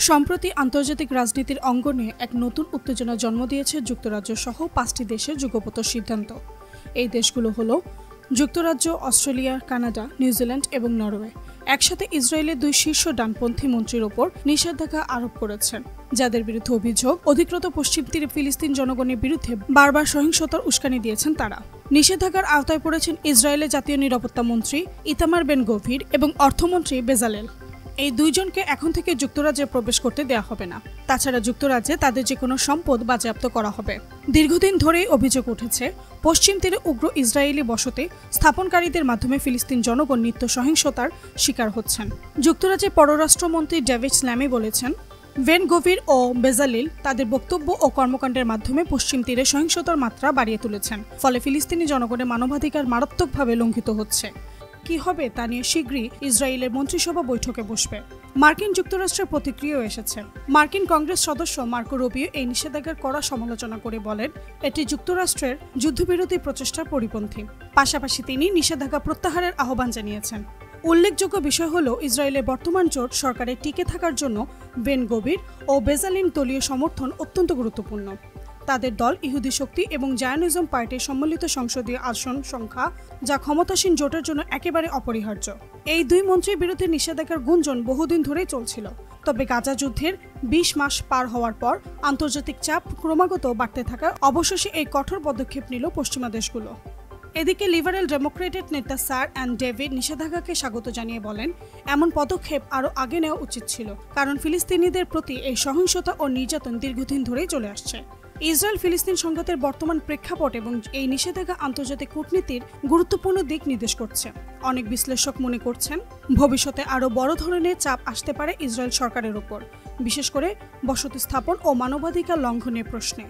সম্প্রতি আন্তর্জাতিক রাজনীতির অঙ্গনে এক নতুন উত্তেজনা জন্ম দিয়েছে যুক্তরাজ্য সহ 5টি দেশের যুগপত সিদ্ধান্ত। এই দেশগুলো হলো যুক্তরাজ্য, অস্ট্রেলিয়া, কানাডা, নিউজিল্যান্ড এবং নরওয়ে। একসাথে ইসরায়েলের 2 শীর্ষ ডানপন্থী মন্ত্রীর ওপর নিষেধাজ্ঞা আরোপ করেছেন, যাদের বিরুদ্ধে অভিযোগ অধিকৃত পশ্চিম তীরে ফিলিস্তিন জনগণের বিরুদ্ধে বারবার সহিংসতার উস্কানি দিয়েছেন তারা। নিষেধাজ্ঞার আওতায় পড়েছেন ইসরায়েলের জাতীয় নিরাপত্তা মন্ত্রী ইতামার বেন গভির এবং অর্থমন্ত্রী বেজালেল। এই দুইজনকে এখন থেকে যুক্তরাজ্যে প্রবেশ করতে দেওয়া হবে না। তাছাড়া যুক্তরাজ্যে তাদের যে কোনো সম্পদ বাজেয়াপ্ত করা হবে। দীর্ঘদিন ধরেই অভিযোগ উঠেছে, পশ্চিম তীরে উগ্র ইসরায়েলি বসতি স্থাপনকারীদের মাধ্যমে ফিলিস্তিন জনগণ নিত্য সহিংসতার শিকার হচ্ছেন। যুক্তরাজ্যের পররাষ্ট্রমন্ত্রী ডেভিড স্ল্যামি বলেছেন, বেন গভির ও বেজালিল তাদের বক্তব্য ও কর্মকাণ্ডের মাধ্যমে পশ্চিম তীরে সহিংসতার মাত্রা বাড়িয়ে তুলেছেন, ফলে ফিলিস্তিনি জনগণের মানবাধিকার মারাত্মকভাবে লঙ্ঘিত হচ্ছে। কি হবে তা নিয়ে শীঘ্রই ইসরায়েলের মন্ত্রিসভা বৈঠকে বসবে। মার্কিন যুক্তরাষ্ট্রের প্রতিক্রিয়াও এসেছে। মার্কিন কংগ্রেস সদস্য মার্কো রুবিও এই নিষেধাজ্ঞার কড়া সমালোচনা করে বলেন, এটি যুক্তরাষ্ট্রের যুদ্ধবিরোধী প্রচেষ্টার পরিপন্থী। পাশাপাশি তিনি নিষেধাজ্ঞা প্রত্যাহারের আহ্বান জানিয়েছেন। উল্লেখযোগ্য বিষয় হল, ইসরায়েলের বর্তমান জোট সরকারে টিকে থাকার জন্য বেন গভির ও বেজালিন দলীয় সমর্থন অত্যন্ত গুরুত্বপূর্ণ। তাদের দল ইহুদি শক্তি এবং জায়নিজম পার্টির সম্মিলিত সংসদীয় আসন সংখ্যা, যা ক্ষমতাসীন জোটের জন্য একেবারে অপরিহার্য। এই দুই মন্ত্রীর বিরুদ্ধে নিষেধাজ্ঞার গুঞ্জন বহুদিন ধরেই চলছিল। তবে গাজা যুদ্ধের 20 মাস পার হওয়ার পর আন্তর্জাতিক চাপ ক্রমাগত বাড়তে থাকায় অবশেষে এই কঠোর পদক্ষেপ নিল পশ্চিমা দেশগুলো। এদিকে লিবারেল ডেমোক্রেটের নেতা স্যার অ্যান্ড ডেভিড নিষেধাজ্ঞাকে স্বাগত জানিয়ে বলেন, এমন পদক্ষেপ আরও আগে নেওয়া উচিত ছিল, কারণ ফিলিস্তিনিদের প্রতি এই সহিংসতা ও নির্যাতন দীর্ঘদিন ধরেই চলে আসছে। ইসরায়েল ফিলিস্তিন সংঘাতের বর্তমান প্রেক্ষাপট এবং এই নিষেধাজ্ঞা আন্তর্জাতিক কূটনীতির গুরুত্বপূর্ণ দিক নির্দেশ করছে। অনেক বিশ্লেষক মনে করছেন, ভবিষ্যতে আরও বড় ধরনের চাপ আসতে পারে ইসরায়েল সরকারের ওপর, বিশেষ করে বসতি স্থাপন ও মানবাধিকার লঙ্ঘনের প্রশ্নে।